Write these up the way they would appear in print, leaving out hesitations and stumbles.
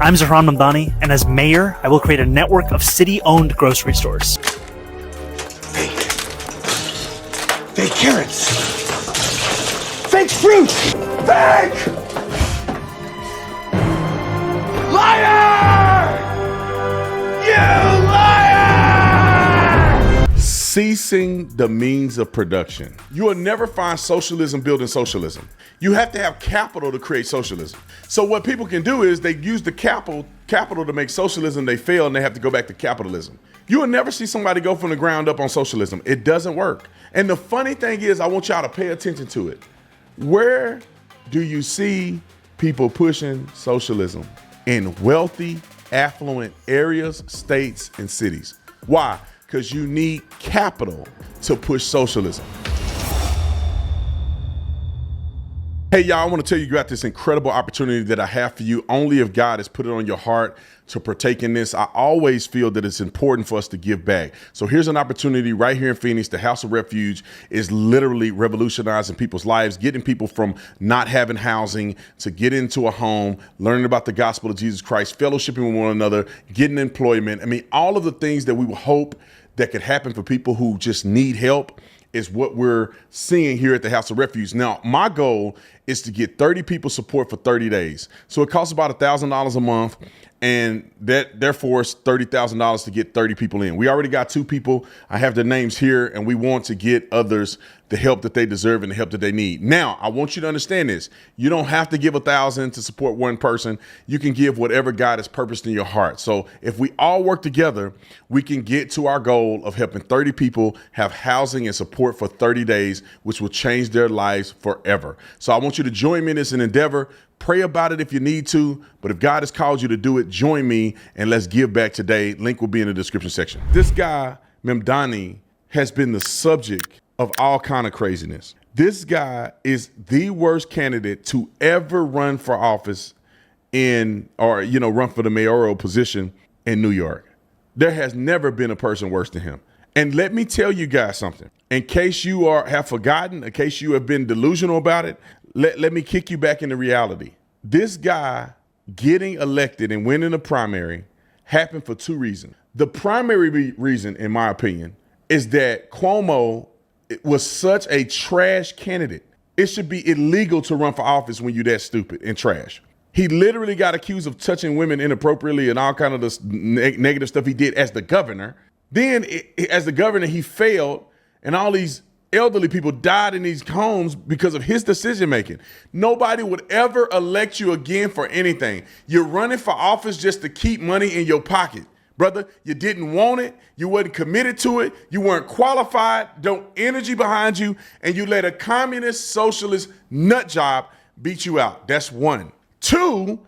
I'm Zahran Mamdani, and as mayor, I will create a network of city-owned grocery stores. Fake carrots. Fake fruit. Fake! Liar! You liar! Ceasing the means of production. You will never find socialism building socialism. You have to have capital to create socialism. So what people can do is they use the capital to make socialism, they fail, and they have to go back to capitalism. You will never see somebody go from the ground up on socialism. It doesn't work. And the funny thing is, I want y'all to pay attention to it. Where do you see people pushing socialism? In wealthy, affluent areas, states, and cities. Why? Because you need capital to push socialism. Hey, y'all, I want to tell you about this incredible opportunity that I have for you. Only if God has put it on your heart to partake in this. I always feel that it's important for us to give back. So here's an opportunity right here in Phoenix. The House of Refuge is literally revolutionizing people's lives, getting people from not having housing to get into a home, learning about the gospel of Jesus Christ, fellowshipping with one another, getting employment. I mean, all of the things that we would hope that could happen for people who just need help is what we're seeing here at the House of Refuge. Now, my goal is to get 30 people support for 30 days. So it costs about $1,000 a month, and that therefore it's $30,000 to get 30 people in. We already got 2 people. I have their names here, and we want to get others the help that they deserve and the help that they need. Now, I want you to understand this. You don't have to give $1,000 to support one person. You can give whatever God has purposed in your heart. So if we all work together, we can get to our goal of helping 30 people have housing and support for 30 days, which will change their lives forever. So I want you to join me in this endeavor. Pray about it if you need to, but if God has called you to do it, join me and let's give back today. Link will be in the description section. This guy, Mamdani, has been the subject of all kind of craziness. This guy is the worst candidate to ever run for office run for the mayoral position in New York. There has never been a person worse than him. And let me tell you guys something. In case you have forgotten, in case you have been delusional about it, let me kick you back into reality. This guy getting elected and winning the primary happened for 2 reasons. The primary reason, in my opinion, is that Cuomo was such a trash candidate. It should be illegal to run for office when you're that stupid and trash. He literally got accused of touching women inappropriately and all kind of this negative stuff he did as the governor. Then as the governor, he failed, and all these elderly people died in these homes because of his decision making. Nobody would ever elect you again for anything. You're running for office just to keep money in your pocket. Brother, you didn't want it, you wasn't committed to it, you weren't qualified, no energy behind you, and you let a communist, socialist nut job beat you out. That's 1. 2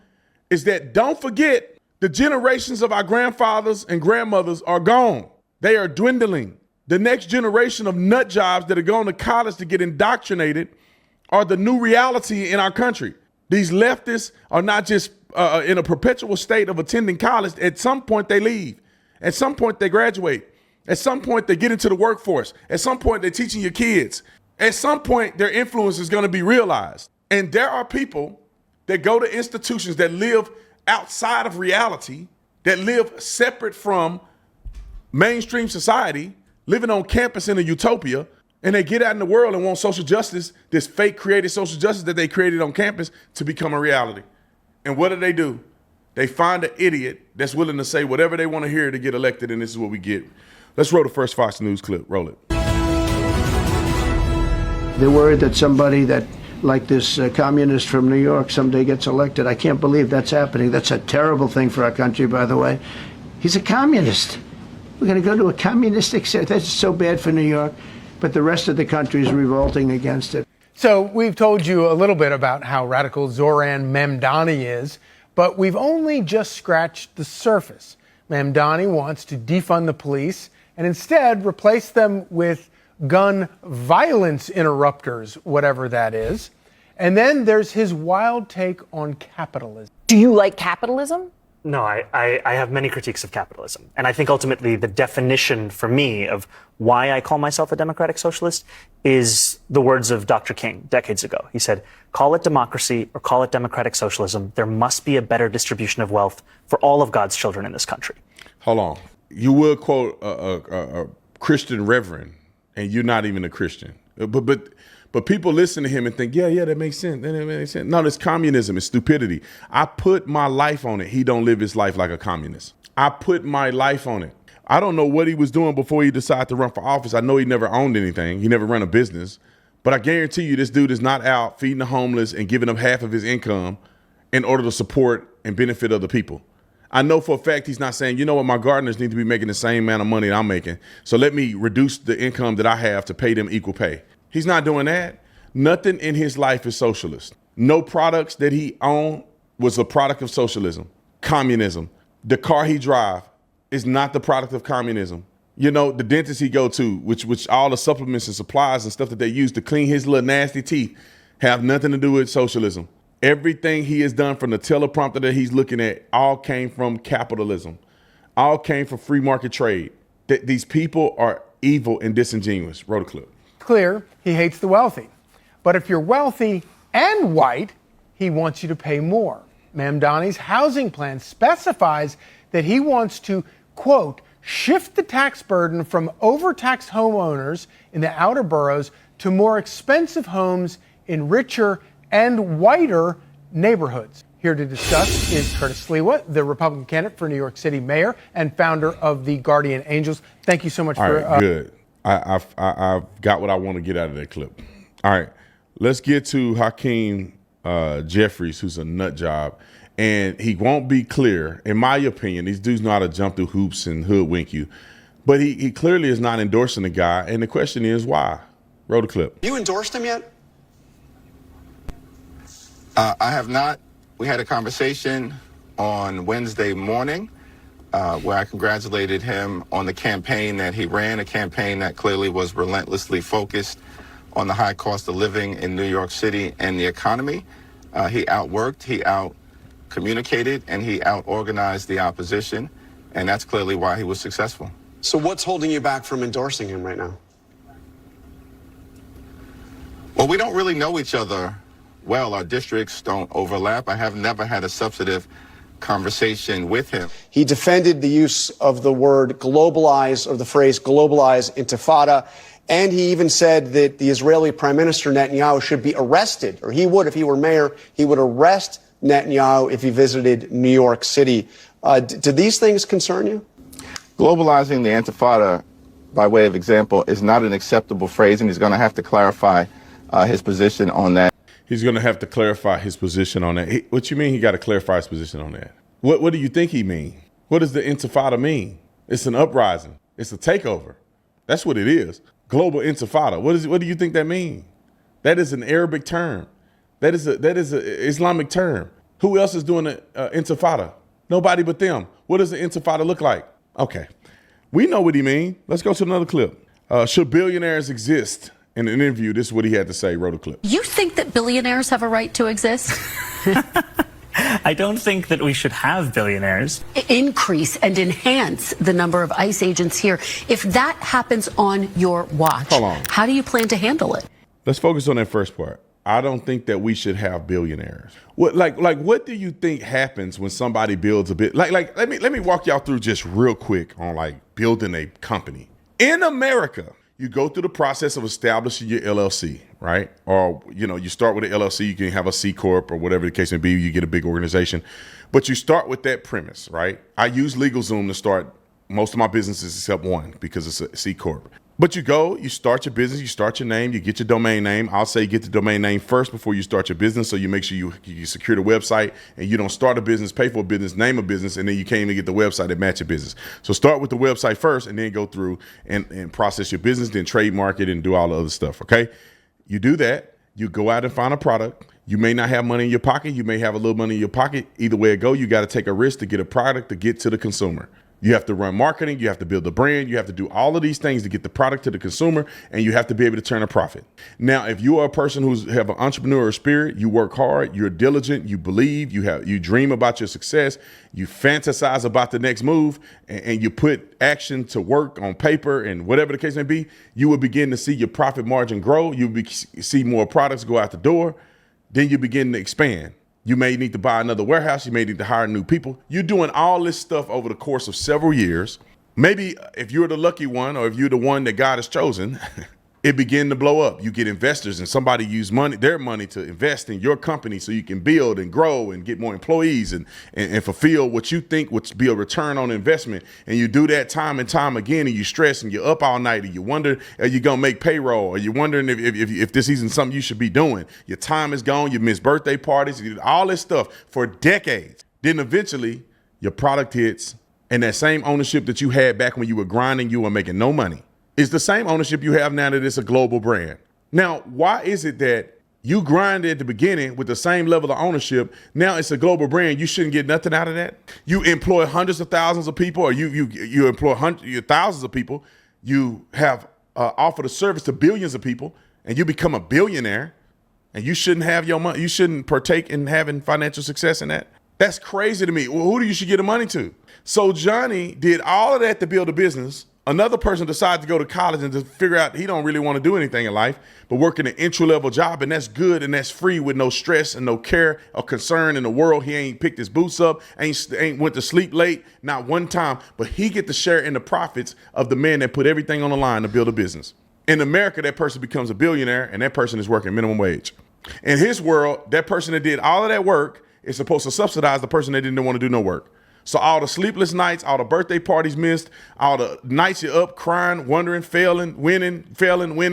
is that don't forget the generations of our grandfathers and grandmothers are gone. They are dwindling. The next generation of nut jobs that are going to college to get indoctrinated are the new reality in our country. These leftists are not just in a perpetual state of attending college. At some point they leave. At some point they graduate. At some point they get into the workforce. At some point they're teaching your kids. At some point their influence is going to be realized. And there are people that go to institutions that live outside of reality, that live separate from mainstream society, living on campus in a utopia, and they get out in the world and want social justice, this fake created social justice that they created on campus, to become a reality. And what do? They find an idiot that's willing to say whatever they want to hear to get elected, and this is what we get. Let's roll the first Fox News clip. Roll it. They're worried that somebody like this communist from New York someday gets elected. I can't believe that's happening. That's a terrible thing for our country, by the way. He's a communist. We're going to go to a communistic state. That's so bad for New York, but the rest of the country is revolting against it. So we've told you a little bit about how radical Zohran Mamdani is, but we've only just scratched the surface. Mamdani wants to defund the police and instead replace them with gun violence interrupters, whatever that is. And then there's his wild take on capitalism. Do you like capitalism? No, I have many critiques of capitalism. And I think ultimately the definition for me of why I call myself a democratic socialist is the words of Dr. King decades ago. He said, call it democracy or call it democratic socialism. There must be a better distribution of wealth for all of God's children in this country. Hold on. You will quote a Christian reverend, and you're not even a Christian. But people listen to him and think, yeah, that makes sense. That makes sense. No, it's communism. It's stupidity. I put my life on it. He don't live his life like a communist. I put my life on it. I don't know what he was doing before he decided to run for office. I know he never owned anything. He never ran a business. But I guarantee you this dude is not out feeding the homeless and giving up half of his income in order to support and benefit other people. I know for a fact he's not saying, you know what, my gardeners need to be making the same amount of money that I'm making, so let me reduce the income that I have to pay them equal pay. He's not doing that. Nothing in his life is socialist. No products that he owned was a product of socialism, communism. The car he drive is not the product of communism. You know, the dentist he go to, which all the supplements and supplies and stuff that they use to clean his little nasty teeth have nothing to do with socialism. Everything he has done from the teleprompter that he's looking at all came from capitalism, all came from free market trade. These people are evil and disingenuous. Roll the clip. Clear, he hates the wealthy. But if you're wealthy and white, he wants you to pay more. Mamdani's housing plan specifies that he wants to, quote, shift the tax burden from overtaxed homeowners in the outer boroughs to more expensive homes in richer and whiter neighborhoods. Here to discuss is Curtis Sliwa, the Republican candidate for New York City mayor and founder of the Guardian Angels. Thank you so much for... All right, good. I've got what I want to get out of that clip. All right, let's get to Hakeem Jeffries, who's a nut job. And he won't be clear. In my opinion, these dudes know how to jump through hoops and hoodwink you. But he clearly is not endorsing the guy. And the question is, why? Roll the clip. You endorsed him yet? I have not. We had a conversation on Wednesday morning where I congratulated him on the campaign that he ran, a campaign that clearly was relentlessly focused on the high cost of living in New York City and the economy. He outworked, he out-communicated, and he out-organized the opposition, and that's clearly why he was successful. So what's holding you back from endorsing him right now? Well, we don't really know each other well. Our districts don't overlap. I have never had a substantive conversation with him. He defended the use of the word globalize, or the phrase globalize intifada, and he even said that the Israeli Prime Minister Netanyahu should be arrested, or he would, if he were mayor, he would arrest Netanyahu if he visited New York City. Do these things concern you? Globalizing the intifada, by way of example, is not an acceptable phrase, and he's going to have to clarify his position on that. He's going to have to clarify his position on that. What you mean he got to clarify his position on that? What do you think he mean? What does the intifada mean? It's an uprising. It's a takeover. That's what it is. Global intifada. What do you think that means? That is an Arabic term. That is a Islamic term. Who else is doing an intifada? Nobody but them. What does the intifada look like? Okay. We know what he mean. Let's go to another clip. Should billionaires exist? In an interview, this is what he had to say. Wrote a clip. You think that billionaires have a right to exist? I don't think that we should have billionaires. Increase and enhance the number of ICE agents here. If that happens on your watch, Hold on. how do you plan to handle it? Let's focus on that first part. I don't think that we should have billionaires. What do you think happens when somebody builds a bit? Let me walk y'all through just real quick on building a company. In America, you go through the process of establishing your LLC, right? Or, you start with an LLC, you can have a C Corp or whatever the case may be, you get a big organization. But you start with that premise, right? I use LegalZoom to start most of my businesses except one because it's a C Corp. But you start your business, you start your name, you get your domain name. I'll say get the domain name first before you start your business, so you make sure you secure the website and you don't start a business, pay for a business, name a business, and then you can't even get the website that match your business. So start with the website first and then go through and process your business, then trademark it and do all the other stuff, okay? You do that, you go out and find a product. You may not have money in your pocket, you may have a little money in your pocket. Either way it go, you got to take a risk to get a product to get to the consumer. You have to run marketing, you have to build a brand, you have to do all of these things to get the product to the consumer, and you have to be able to turn a profit. Now, if you are a person who's have an entrepreneurial spirit, you work hard, you're diligent, you believe, you dream about your success, you fantasize about the next move, and you put action to work on paper and whatever the case may be, you will begin to see your profit margin grow. See more products go out the door. Then you begin to expand. You may need to buy another warehouse. You may need to hire new people. You're doing all this stuff over the course of several years. Maybe if you're the lucky one, or if you're the one that God has chosen, it begin to blow up. You get investors, and somebody use their money to invest in your company so you can build and grow and get more employees and fulfill what you think would be a return on investment. And you do that time and time again, and you stress and you're up all night, and you wonder, are you going to make payroll? Or you're wondering if this isn't something you should be doing. Your time is gone. You miss birthday parties. You did all this stuff for decades. Then eventually your product hits, and that same ownership that you had back when you were grinding, you were making no money. It's the same ownership you have now that it's a global brand. Now, why is it that you grinded at the beginning with the same level of ownership? Now it's a global brand. You shouldn't get nothing out of that. You employ hundreds of thousands of people, or you employ thousands of people. You have offered a service to billions of people, and you become a billionaire, and you shouldn't have your money. You shouldn't partake in having financial success in that. That's crazy to me. Well, who do you should give the money to? So Johnny did all of that to build a business. Another person decides to go to college and to figure out he don't really want to do anything in life, but work in an entry-level job, and that's good and that's free with no stress and no care or concern in the world. He ain't picked his boots up, ain't went to sleep late, not one time, but he get to share in the profits of the man that put everything on the line to build a business. In America, that person becomes a billionaire, and that person is working minimum wage. In his world, that person that did all of that work is supposed to subsidize the person that didn't want to do no work. So all the sleepless nights, all the birthday parties missed, all the nights you're up crying, wondering, failing, winning,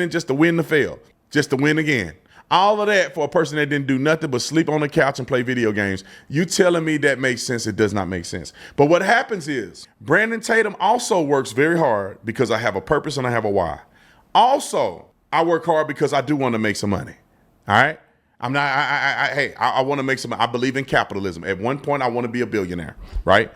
just to win the fail, just to win again. All of that for a person that didn't do nothing but sleep on the couch and play video games. You telling me that makes sense? It does not make sense. But what happens is Brandon Tatum also works very hard because I have a purpose and I have a why. Also, I work hard because I do want to make some money. All right. I want to make some, I believe in capitalism. At one point, I want to be a billionaire, right?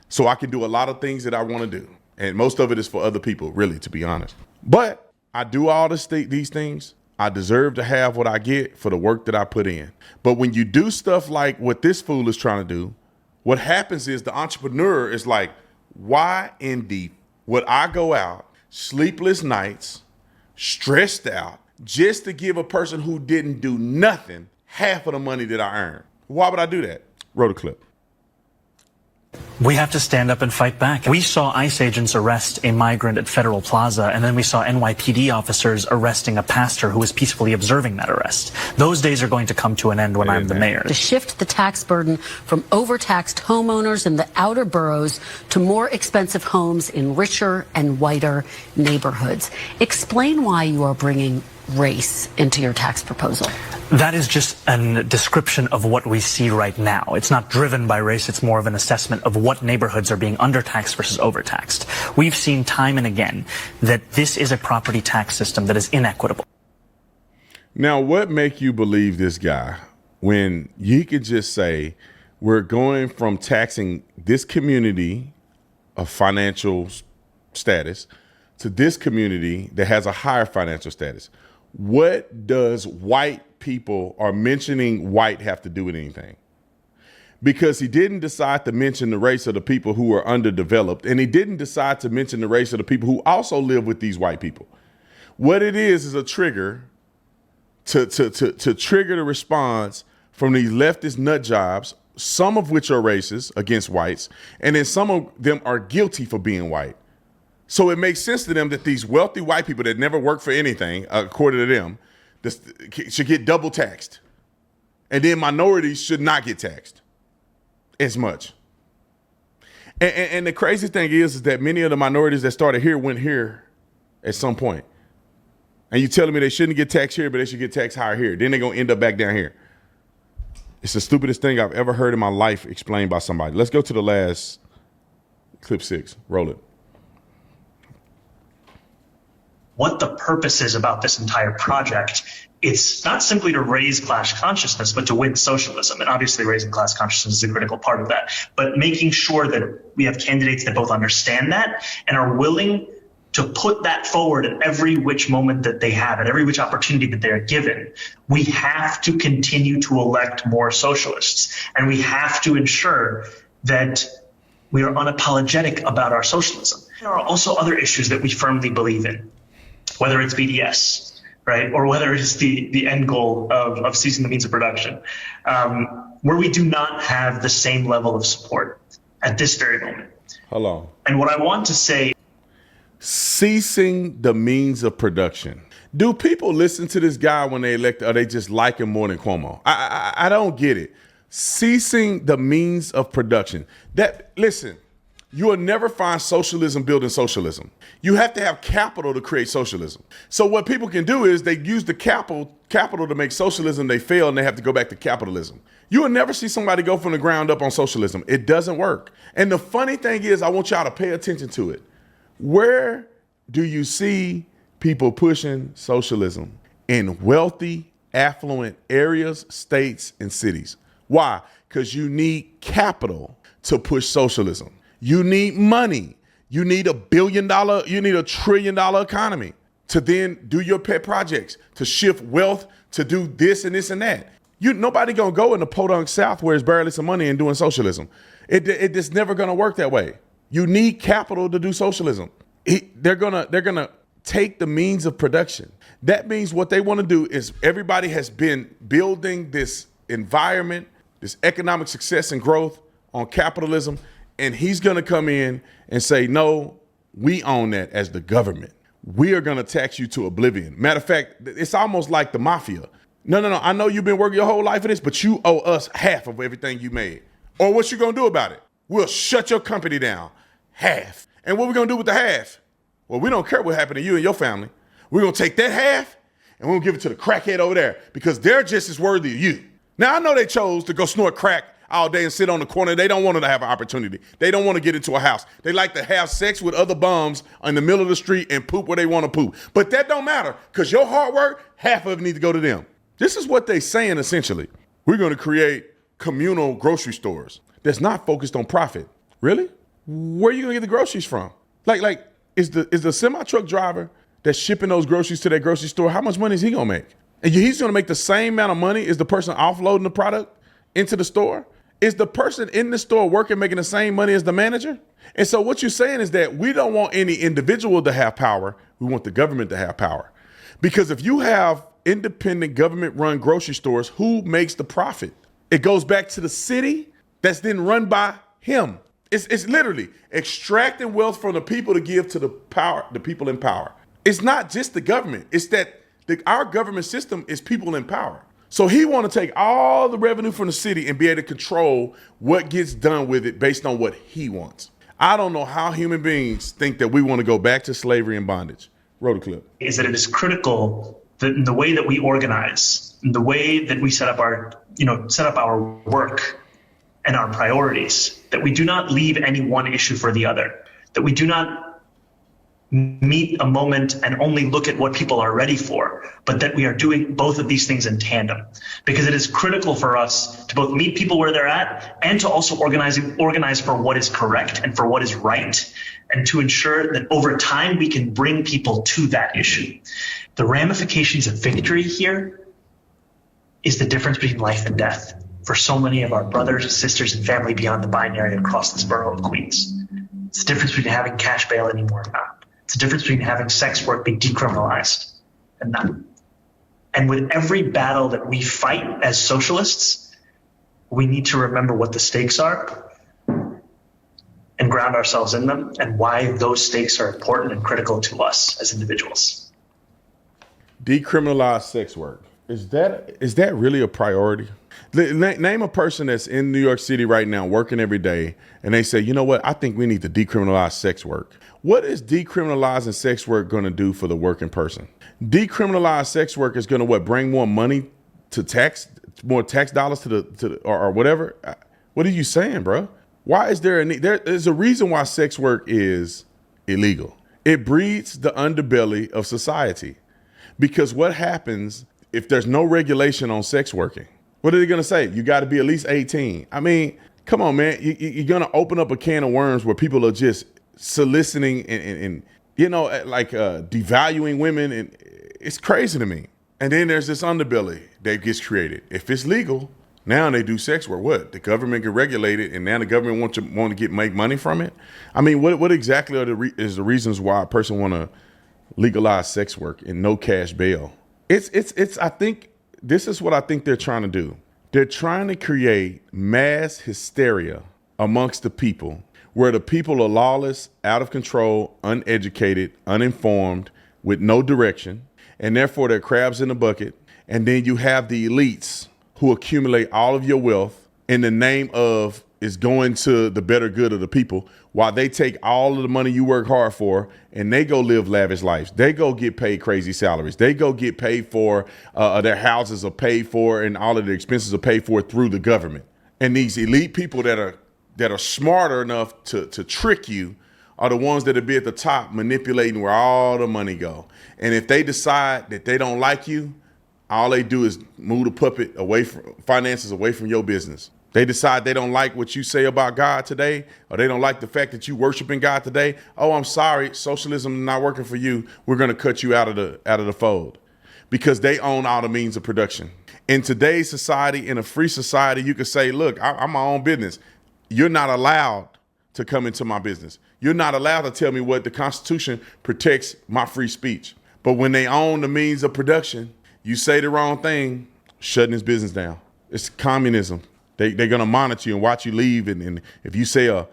So I can do a lot of things that I want to do. And most of it is for other people, really, to be honest. But I do all these things. I deserve to have what I get for the work that I put in. But when you do stuff like what this fool is trying to do, what happens is the entrepreneur is like, why would I go out, sleepless nights, stressed out, just to give a person who didn't do nothing half of the money that I earned? Why would I do that? Roll a clip. We have to stand up and fight back. We saw ICE agents arrest a migrant at Federal Plaza, and then we saw NYPD officers arresting a pastor who was peacefully observing that arrest. Those days are going to come to an end when I'm the mayor. To shift the tax burden from overtaxed homeowners in the outer boroughs to more expensive homes in richer and whiter neighborhoods. Explain why you are bringing race into your tax proposal. That is just a description of what we see right now. It's not driven by race. It's more of an assessment of what neighborhoods are being undertaxed versus overtaxed. We've seen time and again that this is a property tax system that is inequitable. Now, what make you believe this guy when you could just say we're going from taxing this community of financial status to this community that has a higher financial status? What does white people or mentioning white have to do with anything? Because he didn't decide to mention the race of the people who are underdeveloped, and he didn't decide to mention the race of the people who also live with these white people. What it is a trigger to trigger the response from these leftist nut jobs, some of which are racist against whites, and then some of them are guilty for being white. So it makes sense to them that these wealthy white people that never work for anything, according to them, should get double taxed. And then minorities should not get taxed as much. And the crazy thing is that many of the minorities that started here went here at some point. And you telling me they shouldn't get taxed here, but they should get taxed higher here. Then they're going to end up back down here. It's the stupidest thing I've ever heard in my life explained by somebody. Let's go to the last clip 6. Roll it. What the purpose is about this entire project it's not simply to raise class consciousness, but to win socialism. And obviously raising class consciousness is a critical part of that. But making sure that we have candidates that both understand that and are willing to put that forward at every which moment that they have, at every which opportunity that they're given. We have to continue to elect more socialists. And we have to ensure that we are unapologetic about our socialism. There are also other issues that we firmly believe in, whether it's BDS, right, or whether it's the end goal of ceasing the means of production, where we do not have the same level of support at this very moment. Hello. And what I want to say, ceasing the means of production. Do people listen to this guy when they elect, or they just like him more than Cuomo? I don't get it. Ceasing the means of production. Listen, you will never find socialism building socialism. You have to have capital to create socialism. So what people can do is they use the capital to make socialism, they fail, and they have to go back to capitalism. You will never see somebody go from the ground up on socialism. It doesn't work. And the funny thing is, I want y'all to pay attention to it. Where do you see people pushing socialism? In wealthy, affluent areas, states, and cities. Why? Because you need capital to push socialism. You need money. You need $1 billion, you need $1 trillion economy to then do your pet projects, to shift wealth, to do this and this and that. Nobody gonna go in the podunk South where there's barely some money and doing socialism. It's never gonna work that way. You need capital to do socialism. They're gonna take the means of production. That means what they want to do is everybody has been building this environment, this economic success and growth on capitalism, and he's gonna come in and say, no, we own that as the government. We are gonna tax you to oblivion. Matter of fact, it's almost like the mafia. No, I know you've been working your whole life for this, but you owe us half of everything you made. Or what you gonna do about it? We'll shut your company down. Half. And what we gonna do with the half? Well, we don't care what happened to you and your family. We're gonna take that half and we're gonna give it to the crackhead over there because they're just as worthy of you. Now, I know they chose to go snort crack all day and sit on the corner. They don't want to have an opportunity. They don't want to get into a house. They like to have sex with other bums in the middle of the street and poop where they want to poop. But that don't matter because your hard work, half of it needs to go to them. This is what they're saying essentially. We're gonna create communal grocery stores that's not focused on profit. Really? Where are you gonna get the groceries from? Like, is the semi-truck driver that's shipping those groceries to that grocery store, how much money is he gonna make? And he's gonna make the same amount of money as the person offloading the product into the store? Is the person in the store working making the same money as the manager? And so what you're saying is that we don't want any individual to have power. We want the government to have power. Because if you have independent government-run grocery stores, who makes the profit? It goes back to the city that's then run by him. It's literally extracting wealth from the people to give to the people in power. It's not just the government. It's that our government system is people in power. So he want to take all the revenue from the city and be able to control what gets done with it based on what he wants. I don't know how human beings think that we want to go back to slavery and bondage. Roll the clip. Is that it is critical that in the way that we organize, in the way that we set up our work and our priorities, that we do not leave any one issue for the other, that we do not meet a moment and only look at what people are ready for, but that we are doing both of these things in tandem. Because it is critical for us to both meet people where they're at and to also organize for what is correct and for what is right, and to ensure that over time we can bring people to that issue. The ramifications of victory here is the difference between life and death for so many of our brothers, sisters, and family beyond the binary across this borough of Queens. It's the difference between having cash bail anymore or not. It's the difference between having sex work be decriminalized and not. And with every battle that we fight as socialists, we need to remember what the stakes are and ground ourselves in them and why those stakes are important and critical to us as individuals. Decriminalize sex work. Is that really a priority? Name a person that's in New York City right now working every day and they say, you know what, I think we need to decriminalize sex work. What is decriminalizing sex work going to do for the working person? Decriminalize sex work is going to bring more money to tax, more tax dollars to the or whatever. What are you saying, bro? Why is there a need? There's a reason why sex work is illegal. It breeds the underbelly of society. Because what happens if there's no regulation on sex working, what are they going to say? You got to be at least 18. I mean, come on, man. You're going to open up a can of worms where people are just soliciting and devaluing women. And it's crazy to me. And then there's this underbelly that gets created. If it's legal, now they do sex work. What? The government can regulate it, and now the government want to make money from it? I mean, what exactly is the reasons why a person want to legalize sex work and no cash bail? I think this is what I think they're trying to do. They're trying to create mass hysteria amongst the people, where the people are lawless, out of control, uneducated, uninformed, with no direction, and therefore they're crabs in the bucket. And then you have the elites who accumulate all of your wealth in the name of is going to the better good of the people, while they take all of the money you work hard for and they go live lavish lives. They go get paid crazy salaries. They go get paid for, their houses are paid for, and all of their expenses are paid for through the government. And these elite people that are smarter enough to trick you are the ones that'll be at the top manipulating where all the money go. And if they decide that they don't like you, all they do is move the puppet away from finances, away from your business. They decide they don't like what you say about God today, or they don't like the fact that you worshiping God today. Oh, I'm sorry, socialism is not working for you. We're going to cut you out of the fold, because they own all the means of production. In today's society, in a free society, you could say, look, I'm my own business. You're not allowed to come into my business. You're not allowed to tell me what the Constitution protects my free speech. But when they own the means of production, you say the wrong thing, shutting his business down. It's communism. They're going to monitor you and watch you leave. And if you say a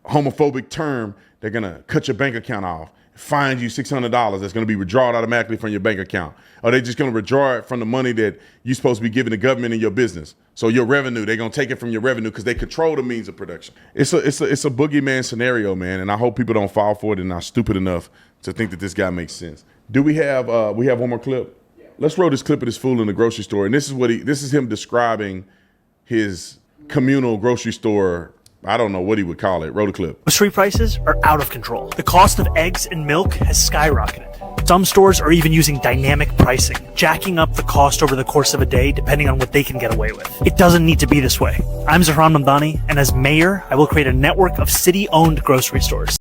homophobic term, they're going to cut your bank account off, fine you $600 that's going to be withdrawn automatically from your bank account. Or they're just going to withdraw it from the money that you're supposed to be giving the government in your business. So your revenue, they're going to take it from your revenue because they control the means of production. It's a boogeyman scenario, man. And I hope people don't fall for it and are stupid enough to think that this guy makes sense. Do we have one more clip? Let's roll this clip of this fool in the grocery store. And this is him describing his communal grocery store. I don't know what he would call it. Roll the clip. Grocery prices are out of control. The cost of eggs and milk has skyrocketed. Some stores are even using dynamic pricing, jacking up the cost over the course of a day depending on what they can get away with. It doesn't need to be this way. I'm Zahran Mamdani, and as mayor, I will create a network of city-owned grocery stores.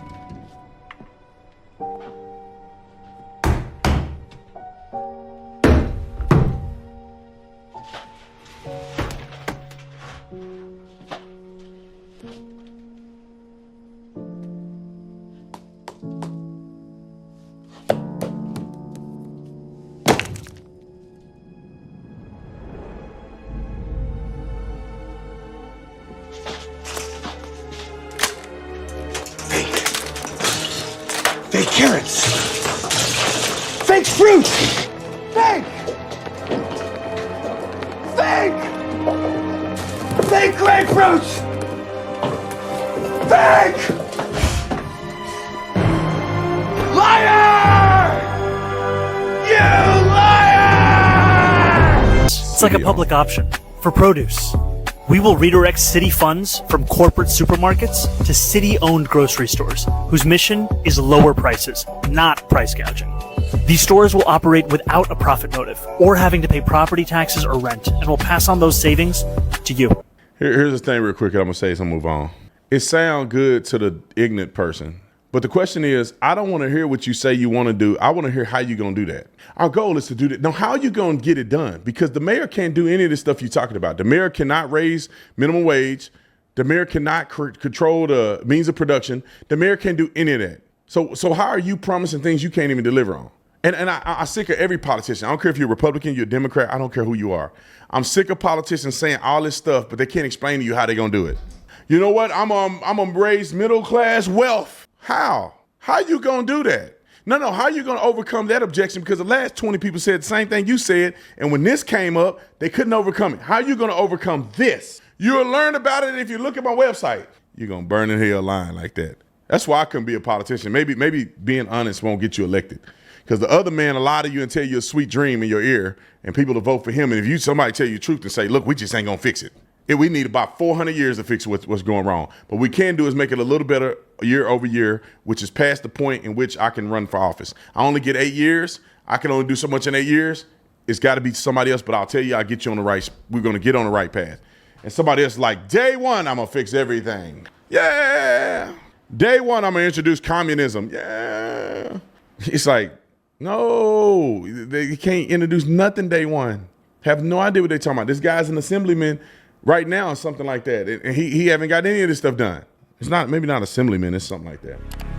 Fake carrots. Fake fruit. Fake. Fake. Fake grapefruits. Fake. Liar! You liar! It's like a public option for produce. We will redirect city funds from corporate supermarkets to city-owned grocery stores, whose mission is lower prices, not price gouging. These stores will operate without a profit motive or having to pay property taxes or rent, and will pass on those savings to you. Here's the thing real quick that I'm going to say, so I'm going to move on. It sounds good to the ignorant person. But the question is, I don't want to hear what you say you want to do. I want to hear how you're going to do that. Our goal is to do that. Now, how are you going to get it done? Because the mayor can't do any of this stuff you're talking about. The mayor cannot raise minimum wage. The mayor cannot control the means of production. The mayor can't do any of that. So how are you promising things you can't even deliver on? And I'm sick of every politician. I don't care if you're a Republican, you're a Democrat. I don't care who you are. I'm sick of politicians saying all this stuff, but they can't explain to you how they're going to do it. You know what? I'm going to raise middle-class wealth. How? How you going to do that? No, how you going to overcome that objection? Because the last 20 people said the same thing you said, and when this came up, they couldn't overcome it. How you going to overcome this? You'll learn about it if you look at my website. You're going to burn in hell lying like that. That's why I couldn't be a politician. Maybe being honest won't get you elected. Because the other man will lie to you and tell you a sweet dream in your ear, and people will vote for him. And if somebody tell you the truth and say, look, we just ain't going to fix it. We need about 400 years to fix what's going wrong. But we can do is make it a little better year over year, which is past the point in which I can run for office. I only get 8 years. I can only do so much in 8 years. It's got to be somebody else, but I'll tell you, I'll get you on the right, we're going to get on the right path. And somebody else is like, day one, I'm going to fix everything. Yeah. Day one, I'm going to introduce communism. Yeah. It's like, no, they can't introduce nothing day one. Have no idea what they're talking about. This guy's an assemblyman right now or something like that. And he haven't got any of this stuff done. It's not, maybe not assemblyman, it's something like that.